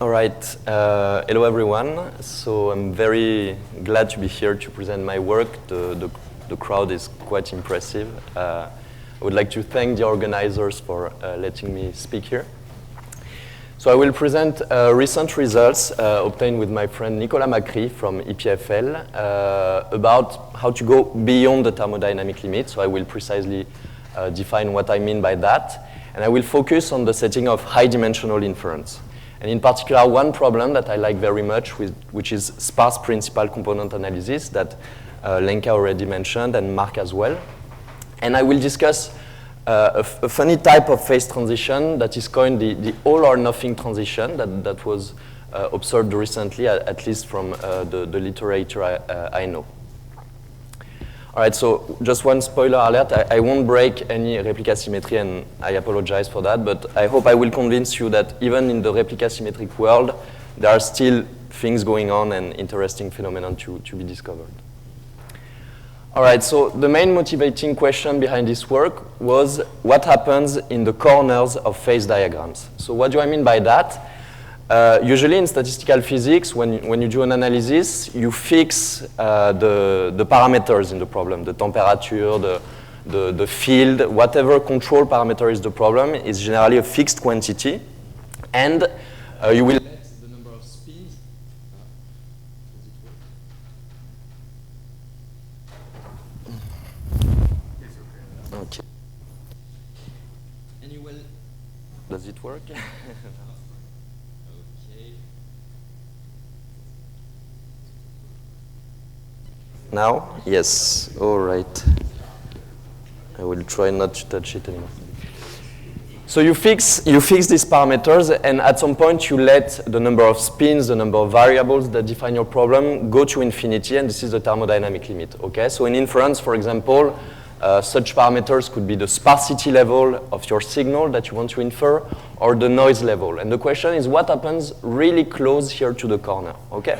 All right. Hello, everyone. So I'm very glad to be here to present my work. The crowd is quite impressive. I would like to thank the organizers for letting me speak here. So I will present recent results obtained with my friend Nicolas Macri from EPFL about how to go beyond the thermodynamic limit. So I will precisely define what I mean by that. And I will focus on the setting of high-dimensional inference. And in particular, one problem that I like very much, which is sparse principal component analysis that Lenka already mentioned and Mark as well. And I will discuss a funny type of phase transition that is coined the all-or-nothing transition that was observed recently, at least from the literature I know. All right, so just one spoiler alert. I won't break any replica symmetry, and I apologize for that, but I hope I will convince you that even in the replica symmetric world, there are still things going on and interesting phenomena to be discovered. All right, so the main motivating question behind this work was what happens in the corners of phase diagrams. So what do I mean by that? Usually in statistical physics, when you do an analysis, you fix the parameters in the problem, the temperature, the field, whatever control parameter is the problem is generally a fixed quantity, and you will let the number of spins. Okay. And you will. Does it work? Now? Yes. All right. I will try not to touch it anymore. So you fix these parameters, and at some point you let the number of spins, the number of variables that define your problem go to infinity, and this is the thermodynamic limit. Okay. So in inference, for example, such parameters could be the sparsity level of your signal that you want to infer, or the noise level. And the question is, what happens really close here to the corner? Okay.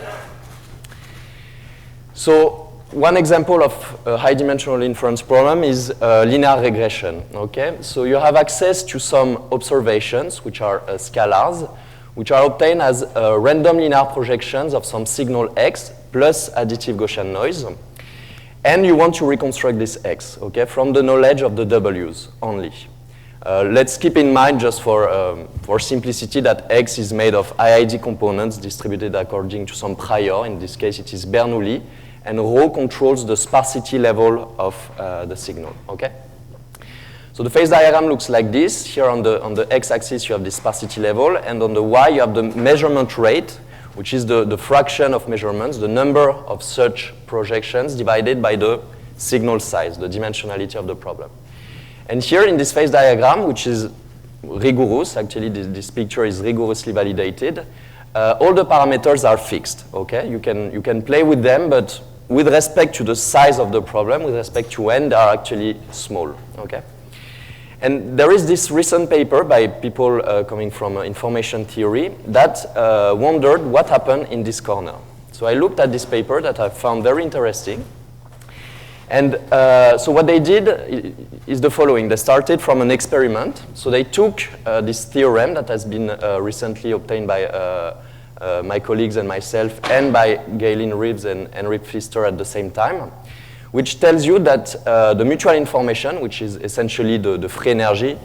So one example of a high-dimensional inference problem is linear regression. Okay, so you have access to some observations, which are scalars, which are obtained as random linear projections of some signal x plus additive Gaussian noise, and you want to reconstruct this x, okay, from the knowledge of the w's only. Let's keep in mind, just for simplicity, that x is made of IID components distributed according to some prior. In this case, it is Bernoulli. And rho controls the sparsity level of the signal, okay? So the phase diagram looks like this. Here on the x-axis, you have the sparsity level, and on the y, you have the measurement rate, which is the fraction of measurements, the number of such projections divided by the signal size, the dimensionality of the problem. And here in this phase diagram, which is rigorous, actually this picture is rigorously validated, all the parameters are fixed, okay? You can play with them, but with respect to the size of the problem, with respect to n, they are actually small, okay? And there is this recent paper by people coming from information theory that wondered what happened in this corner. So I looked at this paper that I found very interesting. And so what they did is the following. They started from an experiment. So they took this theorem that has been recently obtained by my colleagues and myself, and by Galen Reeves and Rip Pfister at the same time, which tells you that the mutual information, which is essentially the free energy,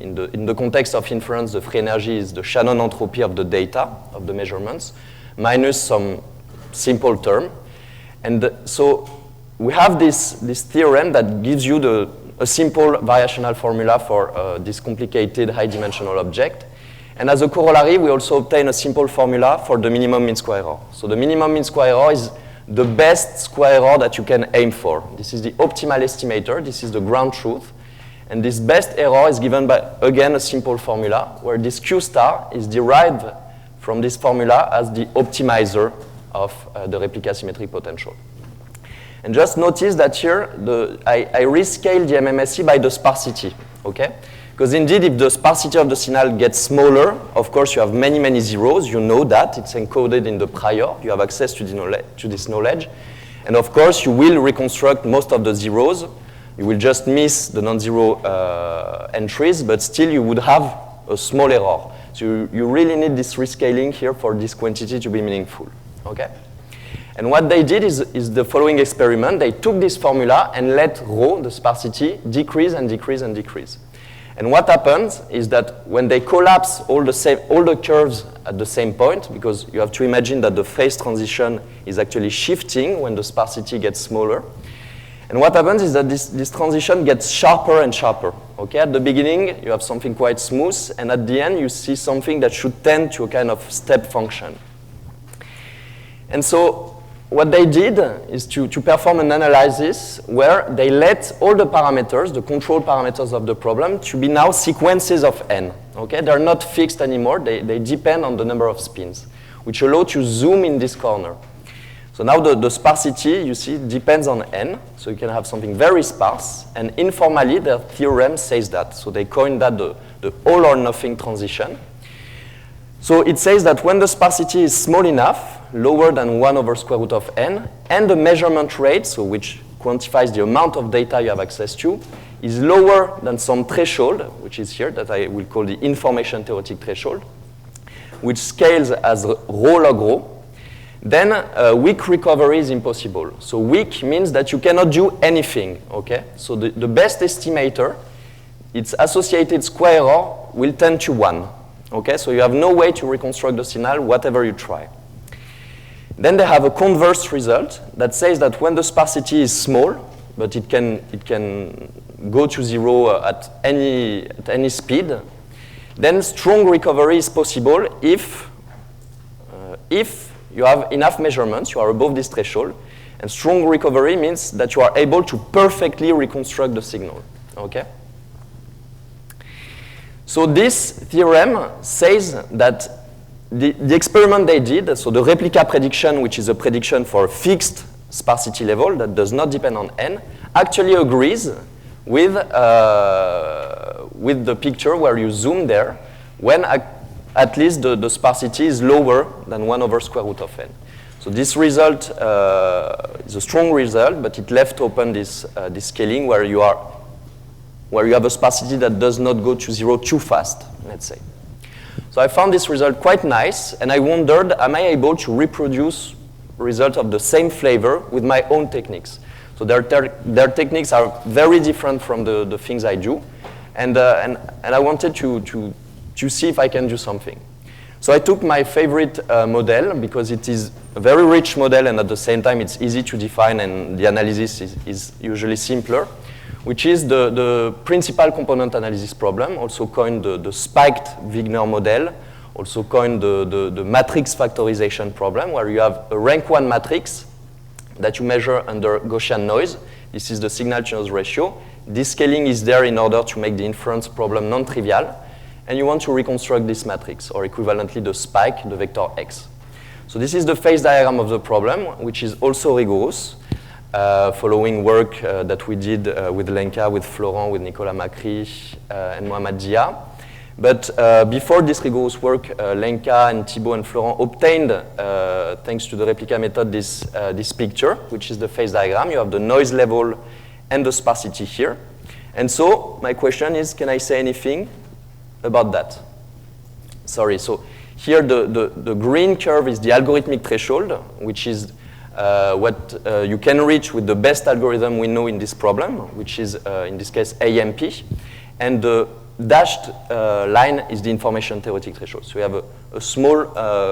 in the context of inference, the free energy is the Shannon entropy of the data, of the measurements, minus some simple term. And so we have this theorem that gives you a simple variational formula for this complicated high-dimensional object. And as a corollary, we also obtain a simple formula for the minimum mean square error. So the minimum mean square error is the best square error that you can aim for. This is the optimal estimator. This is the ground truth. And this best error is given by, again, a simple formula, where this Q star is derived from this formula as the optimizer of the replica symmetric potential. And just notice that here, I rescale the MMSE by the sparsity, okay? Because indeed, if the sparsity of the signal gets smaller, of course, you have many, many zeros. You know that. It's encoded in the prior. You have access to this knowledge. And of course, you will reconstruct most of the zeros. You will just miss the non-zero entries, but still you would have a small error. So you really need this rescaling here for this quantity to be meaningful, okay? And what they did is the following experiment. They took this formula and let rho, the sparsity, decrease and decrease and decrease. And what happens is that when they collapse all the curves at the same point, because you have to imagine that the phase transition is actually shifting when the sparsity gets smaller. And what happens is that this transition gets sharper and sharper. Okay, at the beginning, you have something quite smooth, and at the end, you see something that should tend to a kind of step function. And so what they did is to perform an analysis where they let all the parameters, the control parameters of the problem, to be now sequences of n. Okay? They're not fixed anymore. They depend on the number of spins, which allow to zoom in this corner. So now the sparsity, you see, depends on n. So you can have something very sparse. And informally, their theorem says that. So they coined that the all or nothing transition. So it says that when the sparsity is small enough, lower than 1 over square root of n, and the measurement rate, so which quantifies the amount of data you have access to, is lower than some threshold, which is here, that I will call the information theoretic threshold, which scales as rho log rho, then weak recovery is impossible. So weak means that you cannot do anything, okay? So the best estimator, its associated square error will tend to 1, okay? So you have no way to reconstruct the signal, whatever you try. Then they have a converse result that says that when the sparsity is small, but it can go to 0 at any speed, then strong recovery is possible if you have enough measurements, you are above this threshold, and strong recovery means that you are able to perfectly reconstruct the signal, okay? So this theorem says that the experiment they did, so the replica prediction, which is a prediction for a fixed sparsity level that does not depend on n, actually agrees with the picture where you zoom there when at least the sparsity is lower than 1 over square root of n. So this result is a strong result, but it left open this scaling where you have a sparsity that does not go to 0 too fast, let's say. So I found this result quite nice, and I wondered, am I able to reproduce result of the same flavor with my own techniques? So their techniques are very different from the things I do, and I wanted to see if I can do something. So I took my favorite model, because it is a very rich model, and at the same time it's easy to define, and the analysis is usually simpler, which is the principal component analysis problem, also coined the spiked Wigner model, also coined the matrix factorization problem, where you have a rank 1 matrix that you measure under Gaussian noise. This is the signal-to-noise ratio. This scaling is there in order to make the inference problem non-trivial, and you want to reconstruct this matrix, or equivalently the spike, the vector x. So this is the phase diagram of the problem, which is also rigorous. Following work that we did with Lenka, with Florent, with Nicolas Macri, and Mohamed Dia. But before this rigorous work, Lenka and Thibault and Florent obtained, thanks to the replica method, this picture, which is the phase diagram. You have the noise level and the sparsity here. And so my question is, can I say anything about that? Sorry, so here the green curve is the algorithmic threshold, which is what you can reach with the best algorithm we know in this problem, which is, in this case, AMP. And the dashed line is the information theoretic threshold. So you have a small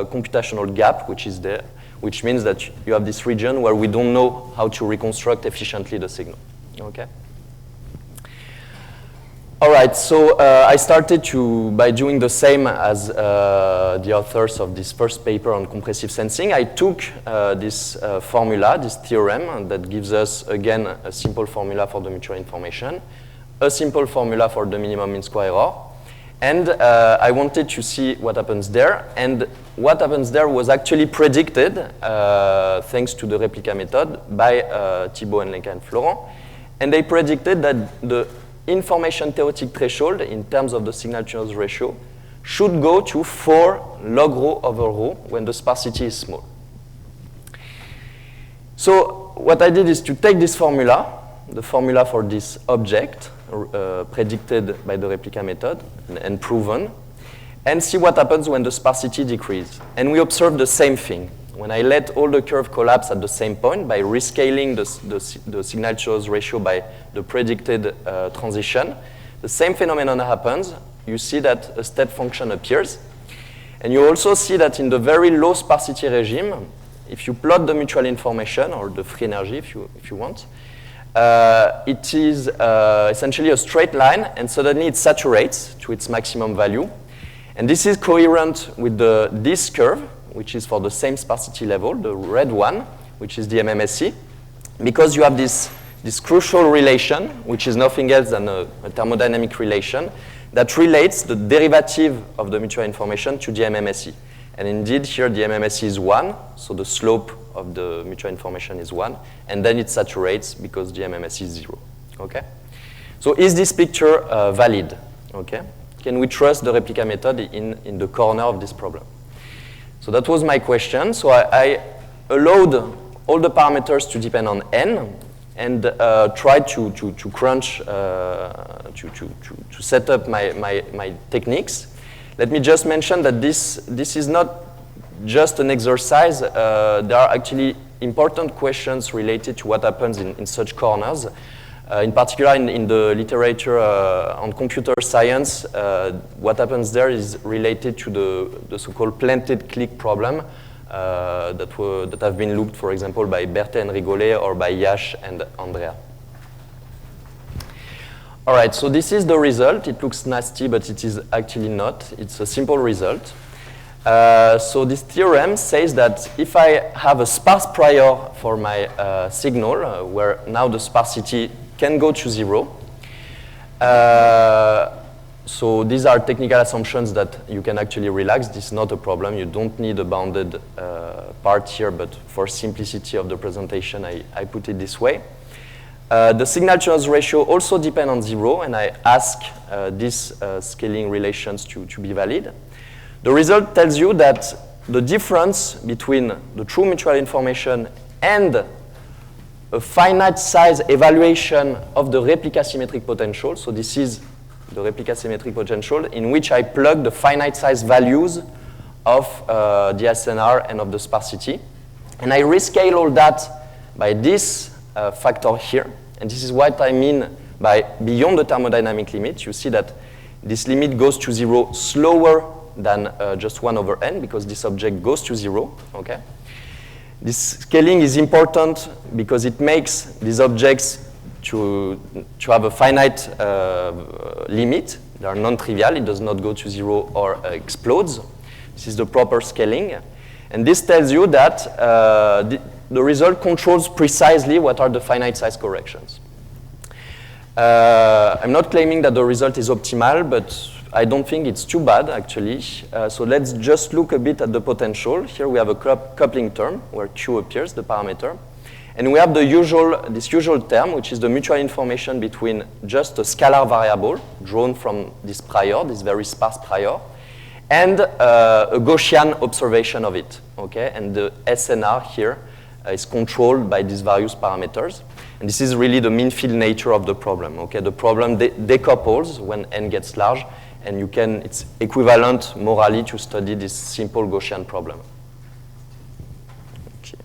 computational gap, which is there, which means that you have this region where we don't know how to reconstruct efficiently the signal. Okay? All right, so I started by doing the same as the authors of this first paper on compressive sensing. I took this formula, this theorem, that gives us, again, a simple formula for the mutual information, a simple formula for the minimum mean square error, and I wanted to see what happens there. And what happens there was actually predicted, thanks to the replica method, by Thibault and Lenka and Florent. And they predicted that the information theoretic threshold in terms of the signal-to-noise ratio should go to 4 log rho over rho when the sparsity is small. So what I did is to take this formula, the formula for this object predicted by the replica method and proven, and see what happens when the sparsity decreases. And we observe the same thing. When I let all the curve collapse at the same point by rescaling the signal-to-noise ratio by the predicted transition, the same phenomenon happens. You see that a step function appears. And you also see that in the very low sparsity regime, if you plot the mutual information, or the free energy if you want, it is essentially a straight line, and suddenly it saturates to its maximum value. And this is coherent with this curve, which is for the same sparsity level, the red one, which is the MMSE, because you have this crucial relation, which is nothing else than a thermodynamic relation, that relates the derivative of the mutual information to the MMSE. And indeed, here the MMSE is 1, so the slope of the mutual information is 1, and then it saturates because the MMSE is 0. Okay? So is this picture valid? Okay? Can we trust the replica method in the corner of this problem? So that was my question. So I allowed all the parameters to depend on n, and tried to crunch, to set up my techniques. Let me just mention that this is not just an exercise. There are actually important questions related to what happens in such corners. In particular, in the literature on computer science, what happens there is related to the so-called planted click problem that have been looked, for example, by Berthet and Rigolet or by Yash and Andrea. All right, so this is the result. It looks nasty, but it is actually not. It's a simple result. So this theorem says that if I have a sparse prior for my signal, where now the sparsity can go to 0. So these are technical assumptions that you can actually relax. This is not a problem. You don't need a bounded part here, but for simplicity of the presentation, I put it this way. The signal-to-noise ratio also depends on 0, and I ask these scaling relations to be valid. The result tells you that the difference between the true mutual information and a finite size evaluation of the replica symmetric potential. So this is the replica symmetric potential in which I plug the finite size values of the SNR and of the sparsity. And I rescale all that by this factor here. And this is what I mean by beyond the thermodynamic limit. You see that this limit goes to 0 slower than just 1 over n, because this object goes to 0, okay? This scaling is important because it makes these objects to have a finite limit. They are non-trivial. It does not go to 0 or explodes. This is the proper scaling. And this tells you that the result controls precisely what are the finite size corrections. I'm not claiming that the result is optimal, but I don't think it's too bad, actually. So let's just look a bit at the potential. Here we have a coupling term where Q appears, the parameter. And we have this usual term, which is the mutual information between just a scalar variable drawn from this prior, this very sparse prior, and a Gaussian observation of it. Okay? And the SNR here is controlled by these various parameters. And this is really the mean field nature of the problem. Okay? The problem decouples when n gets large, and it's equivalent morally to study this simple Gaussian problem. Okay.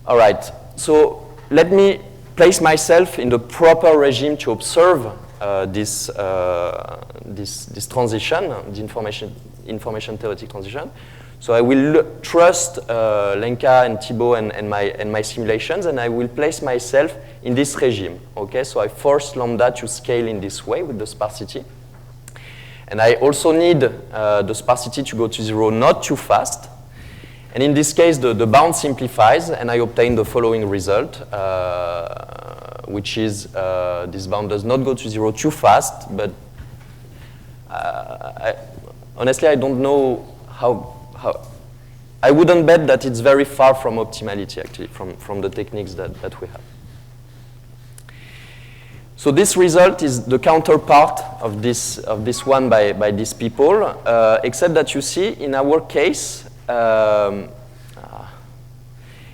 All right, so let me place myself in the proper regime to observe this transition, the information theoretic transition. So I will trust Lenka and Thibault and my simulations, and I will place myself in this regime. Okay, so I force lambda to scale in this way with the sparsity. And I also need the sparsity to go to 0 not too fast. And in this case, the bound simplifies, and I obtain the following result, which is this bound does not go to 0 too fast, but honestly, I don't know how I wouldn't bet that it's very far from optimality, actually, from the techniques that we have. So this result is the counterpart of this one by these people, except that you see, in our case,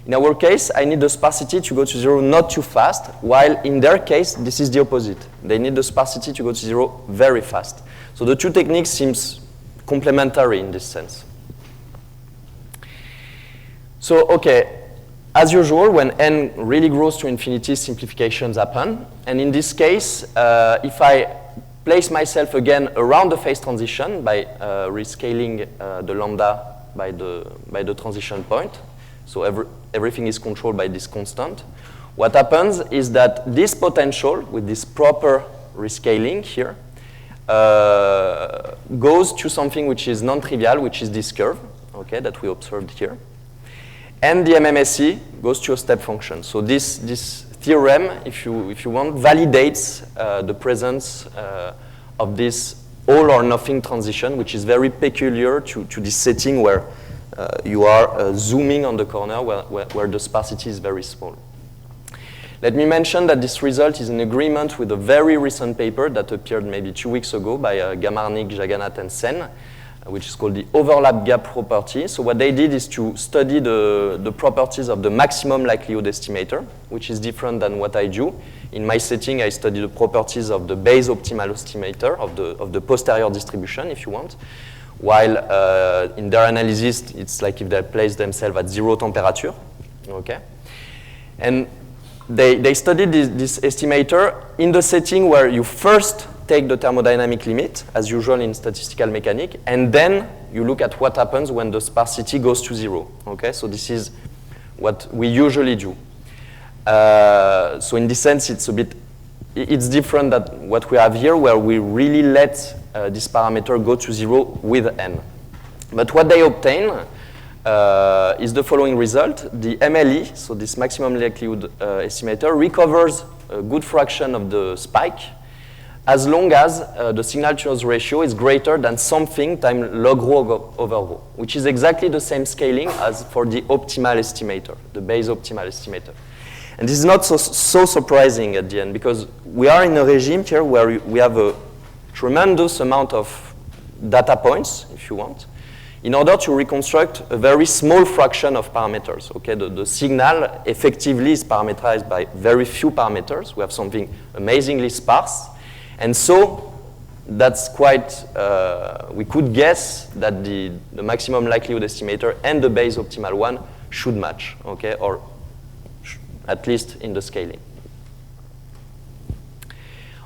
In our case, I need the sparsity to go to 0 not too fast, while in their case, this is the opposite. They need the sparsity to go to 0 very fast. So the two techniques seems complementary in this sense. So, okay, as usual, when n really grows to infinity, simplifications happen. And in this case, if I place myself again around the phase transition by rescaling the lambda by the transition point, so everything is controlled by this constant. What happens is that this potential, with this proper rescaling here, goes to something which is non-trivial, which is this curve, okay, that we observed here. And the MMSE goes to a step function. So this theorem, if you want, validates the presence of this all or nothing transition, which is very peculiar to this setting where you are zooming on the corner where the sparsity is very small. Let me mention that this result is in agreement with a very recent paper that appeared maybe 2 weeks ago by Gamarnik, Jagannath, and Sen, which is called the overlap gap property. So what they did is to study the properties of the maximum likelihood estimator, which is different than what I do. In my setting, I study the properties of the base optimal estimator, of the posterior distribution, if you want. While in their analysis, it's like if they place themselves at 0 temperature, okay? And they studied this estimator in the setting where you first take the thermodynamic limit, as usual in statistical mechanics, and then you look at what happens when the sparsity goes to 0, okay? So this is what we usually do. So in this sense, it's different than what we have here, where we really let this parameter go to 0 with n. But what they obtain is the following result. The MLE, so this maximum likelihood estimator, recovers a good fraction of the spike as long as the signal-to-noise ratio is greater than something times log rho over rho, which is exactly the same scaling as for the optimal estimator, the base optimal estimator. And this is not so surprising at the end, because we are in a regime here where we have a tremendous amount of data points, if you want, in order to reconstruct a very small fraction of parameters. Okay, the signal effectively is parameterized by very few parameters. We have something amazingly sparse. And so that's quite, we could guess that the maximum likelihood estimator and the base optimal one should match, okay, or at least in the scaling.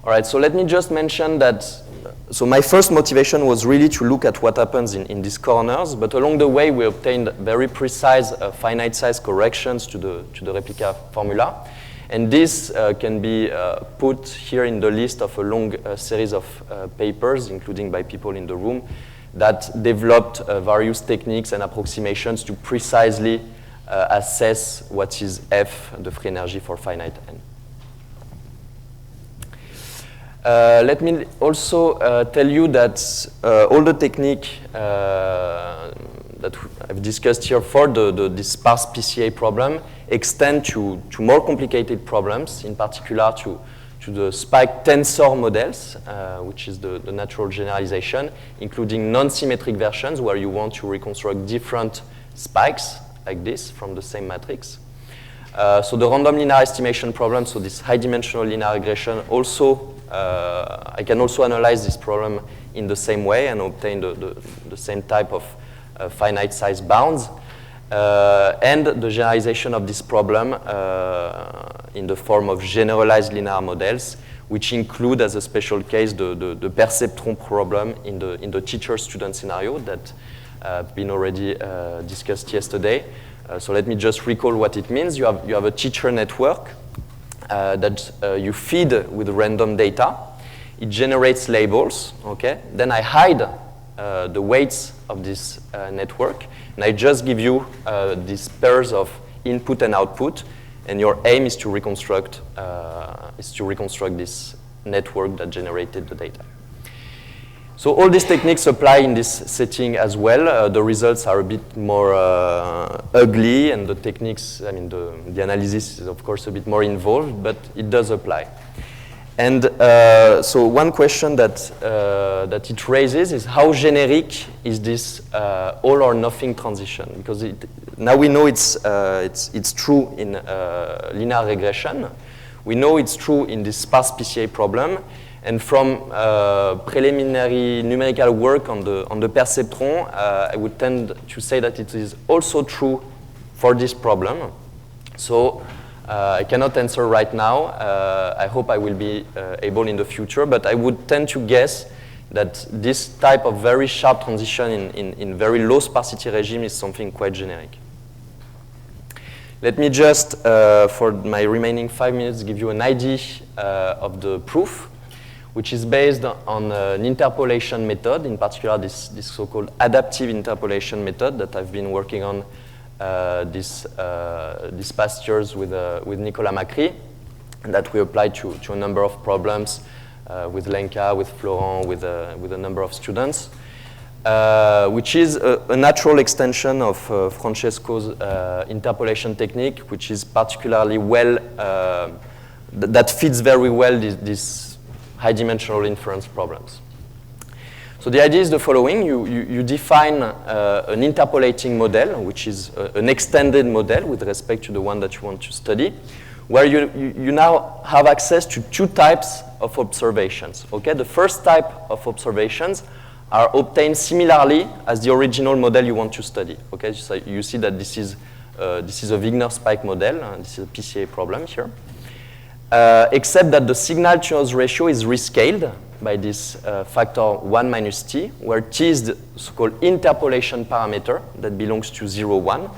All right, so let me just mention that, so my first motivation was really to look at what happens in these corners, but along the way we obtained very precise finite size corrections to the replica formula. And this can be put here in the list of a long series of papers, including by people in the room, that developed various techniques and approximations to precisely assess what is F, the free energy for finite n. Let me also tell you that all the technique that I've discussed here for this sparse PCA problem extend to more complicated problems, in particular to the spike tensor models, which is the natural generalization, including non-symmetric versions where you want to reconstruct different spikes like this from the same matrix. So the random linear estimation problem, so this high-dimensional linear regression, also I can also analyze this problem in the same way and obtain the same type of finite size bounds. And the generalization of this problem in the form of generalized linear models, which include as a special case the perceptron problem in the teacher-student scenario that been already discussed yesterday. So let me just recall what it means. You have a teacher network that you feed with random data. It generates labels, okay? Then I hide the weights of this network, and I just give you these pairs of input and output, and your aim is to reconstruct this network that generated the data. So all these techniques apply in this setting as well. The results are a bit more ugly, and the techniques, I mean, the analysis is of course a bit more involved, but it does apply. And so one question that it raises is how generic is this all or nothing transition? Because now we know it's true in linear regression. We know it's true in this sparse PCA problem. And from preliminary numerical work on the perceptron, I would tend to say that it is also true for this problem. So I cannot answer right now. I hope I will be able in the future, but I would tend to guess that this type of very sharp transition in very low sparsity regime is something quite generic. Let me just, for my remaining 5 minutes, give you an idea of the proof, which is based on an interpolation method, in particular this so-called adaptive interpolation method that I've been working on these past years with Nicolas Macri, and that we applied to a number of problems with Lenka, with Florent, with a number of students, which is a natural extension of Francesco's interpolation technique, which is particularly well, that fits very well these high-dimensional inference problems. So the idea is the following. You define an interpolating model, which is an extended model with respect to the one that you want to study, where you now have access to two types of observations. Okay? The first type of observations are obtained similarly as the original model you want to study. Okay? So you see that this is a Wigner spike model. This is a PCA problem here. Except that the signal-to-noise ratio is rescaled by this factor 1 minus t, where t is the so-called interpolation parameter that belongs to 0, 1.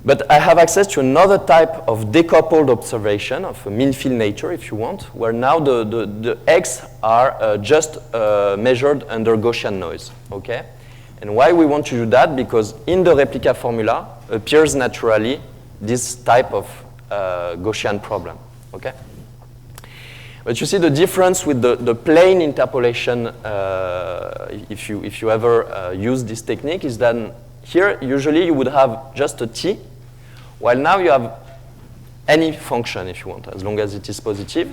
But I have access to another type of decoupled observation of a mean-field nature, if you want, where now the x are just measured under Gaussian noise. Okay? And why we want to do that? Because in the replica formula appears naturally this type of Gaussian problem. Okay? But you see the difference with the plain interpolation, if you ever use this technique, is that here usually you would have just a t, while now you have any function if you want, as long as it is positive.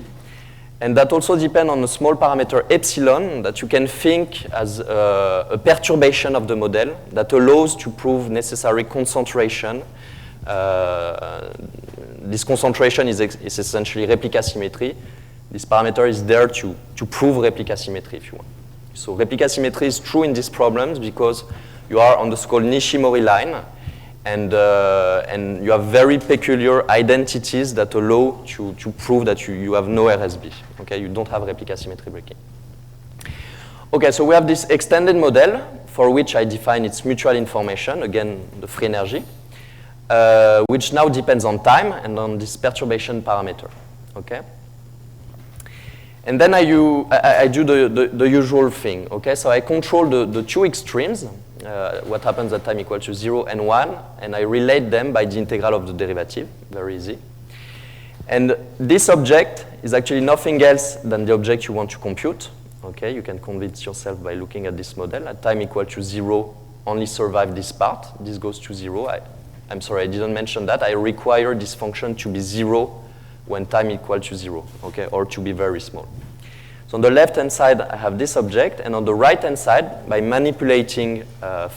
And that also depends on a small parameter epsilon that you can think as a perturbation of the model that allows to prove necessary concentration. This concentration is essentially replica symmetry. This parameter is there to prove replica symmetry, if you want. So replica symmetry is true in these problems because you are on the so-called Nishimori line, and you have very peculiar identities that allow to prove that you have no RSB. Okay, you don't have replica symmetry breaking. Okay, so we have this extended model for which I define its mutual information, again, the free energy, which now depends on time and on this perturbation parameter. Okay? And then I do the usual thing. Okay? So I control the two extremes, what happens at time equal to 0 and 1, and I relate them by the integral of the derivative. Very easy. And this object is actually nothing else than the object you want to compute. Okay? You can convince yourself by looking at this model. At time equal to 0, only survive this part. This goes to 0. I'm sorry, I didn't mention that. I require this function to be 0 when time equal to 0, okay, or to be very small. So on the left-hand side, I have this object, and on the right-hand side, by manipulating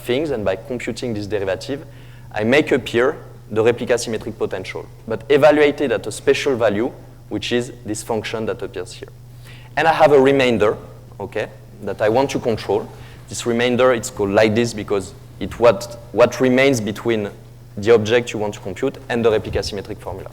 things and by computing this derivative, I make appear the replica symmetric potential, but evaluated at a special value, which is this function that appears here. And I have a remainder, okay, that I want to control. This remainder, it's called like this because it's what remains between the object you want to compute and the replica symmetric formula.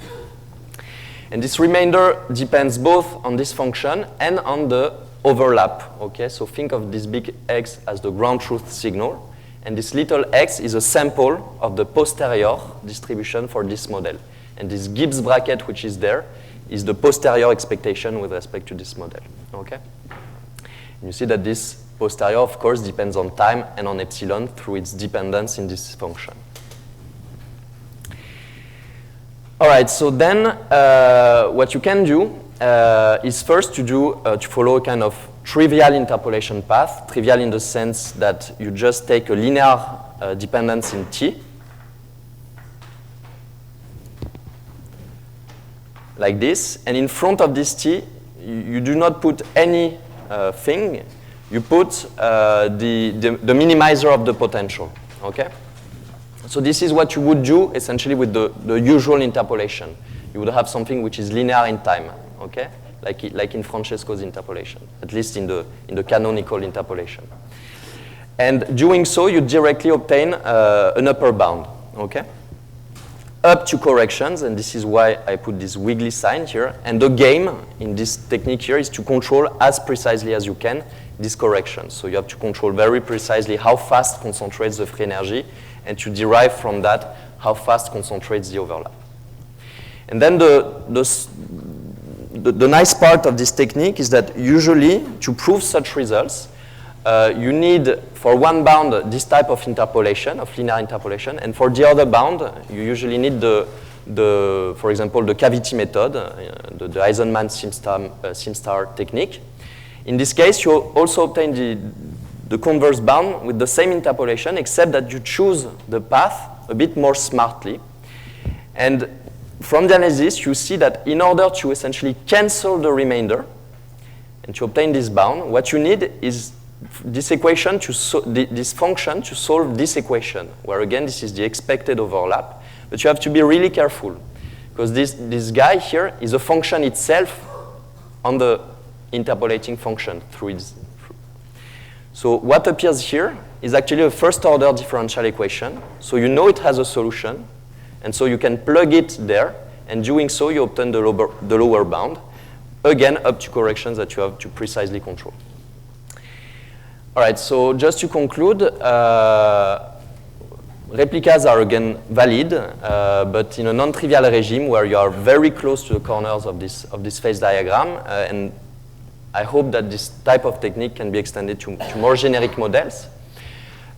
And this remainder depends both on this function and on the overlap. Okay, so think of this big X as the ground truth signal, and this little x is a sample of the posterior distribution for this model. And this Gibbs bracket which is there is the posterior expectation with respect to this model. Okay? And you see that this posterior, of course, depends on time and on epsilon through its dependence in this function. All right, so then what you can do is first to follow a kind of trivial interpolation path, trivial in the sense that you just take a linear dependence in T, like this, and in front of this T, you do not put any thing. You put the minimizer of the potential, okay? So this is what you would do essentially with the usual interpolation. You would have something which is linear in time, okay? Like in Francesco's interpolation, at least in the canonical interpolation. And doing so, you directly obtain an upper bound, okay? Up to corrections, and this is why I put this wiggly sign here. And the game in this technique here is to control as precisely as you can these corrections. So you have to control very precisely how fast concentrates the free energy, and to derive from that how fast concentrates the overlap. And then the nice part of this technique is that usually to prove such results, you need for one bound this type of interpolation, of linear interpolation, and for the other bound, you usually need for example, the cavity method, the Eisenman-Simstar technique. In this case, you also obtain the converse bound with the same interpolation, except that you choose the path a bit more smartly. And from the analysis, you see that in order to essentially cancel the remainder and to obtain this bound, what you need is this equation this function to solve this equation, where again this is the expected overlap. But you have to be really careful, because this guy here is a function itself on the interpolating function through its. So what appears here is actually a first order differential equation. So you know it has a solution, and so you can plug it there, and doing so you obtain the lower bound, again up to corrections that you have to precisely control. All right, so just to conclude, replicas are again valid, but in a non-trivial regime where you are very close to the corners of this phase diagram, and I hope that this type of technique can be extended to more generic models.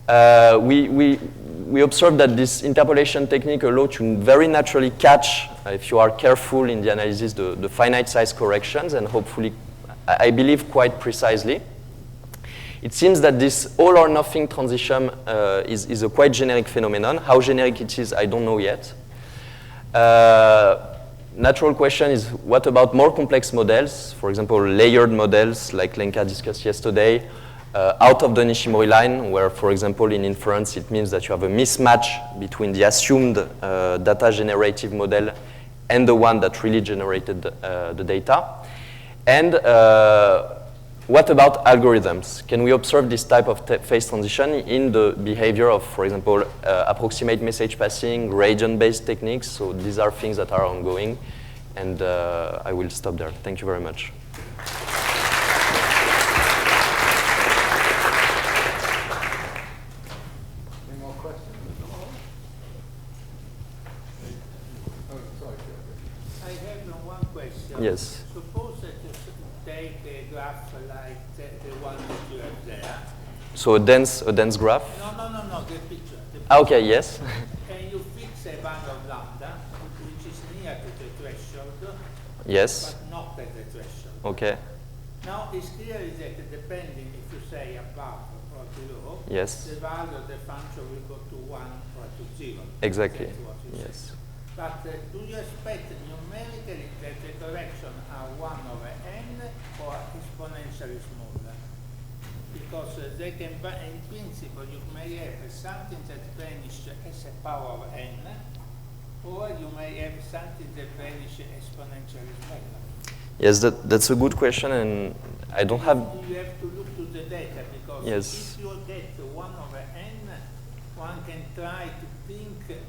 We observed that this interpolation technique allows to very naturally catch, if you are careful in the analysis, the finite size corrections, and hopefully, I believe, quite precisely. It seems that this all or nothing transition is a quite generic phenomenon. How generic it is, I don't know yet. Natural question is, what about more complex models? For example, layered models like Lenka discussed yesterday, out of the Nishimori line, where, for example, in inference, it means that you have a mismatch between the assumed data generative model and the one that really generated the data. And what about algorithms? Can we observe this type of phase transition in the behavior of, for example, approximate message passing, gradient-based techniques? So these are things that are ongoing, and I will stop there. Thank you very much. Any more questions? Oh, sorry. I have one question. Yes. Suppose that you take a graph like the one that you have there. So a dense graph? No, the picture. Okay, yes. And you fix a value of lambda, which is near to the threshold, Yes. but not at the threshold. Okay. Now, it's clear that depending if you say above or below, Yes. the value of the function will go to 1 or to 0. Exactly. That's what you Yes. say. But do you expect numerically that the correction are 1 over n or exponentially smaller? Because they can, in principle, you may have something that vanishes as a power of n, or you may have something that vanishes exponentially smaller. Yes, that's a good question, and I don't have. You have to look to the data, because Yes. if you get 1 over n, one can try to think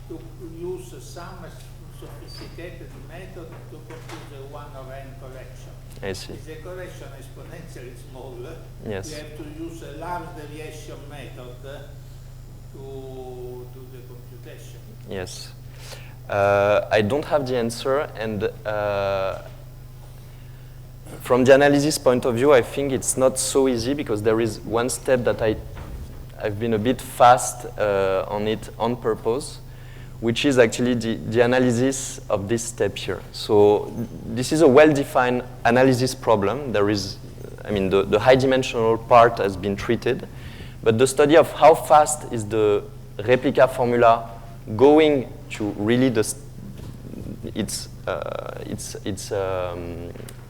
to use some sophisticated method to compute the 1 over n correction. I see. If the correction is exponentially smaller, Yes. you have to use a large deviation method to do the computation. Yes. I don't have the answer, and from the analysis point of view, I think it's not so easy, because there is one step that I've been a bit fast on it on purpose, which is actually the analysis of this step here. So this is a well-defined analysis problem. There is, I mean, the high-dimensional part has been treated, but the study of how fast is the replica formula going to really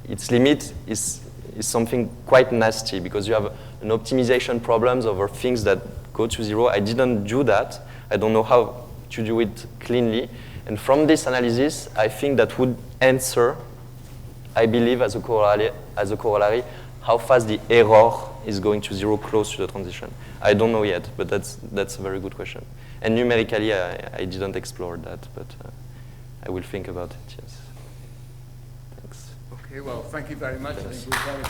its limit is something quite nasty because you have an optimization problems over things that go to 0. I didn't do that. I don't know how to do it cleanly. And from this analysis, I think that would answer, I believe, as a corollary, how fast the error is going to 0 close to the transition. I don't know yet, but that's a very good question. And numerically, I didn't explore that, but I will think about it, yes. Thanks. Okay, well, thank you very much. I think we've very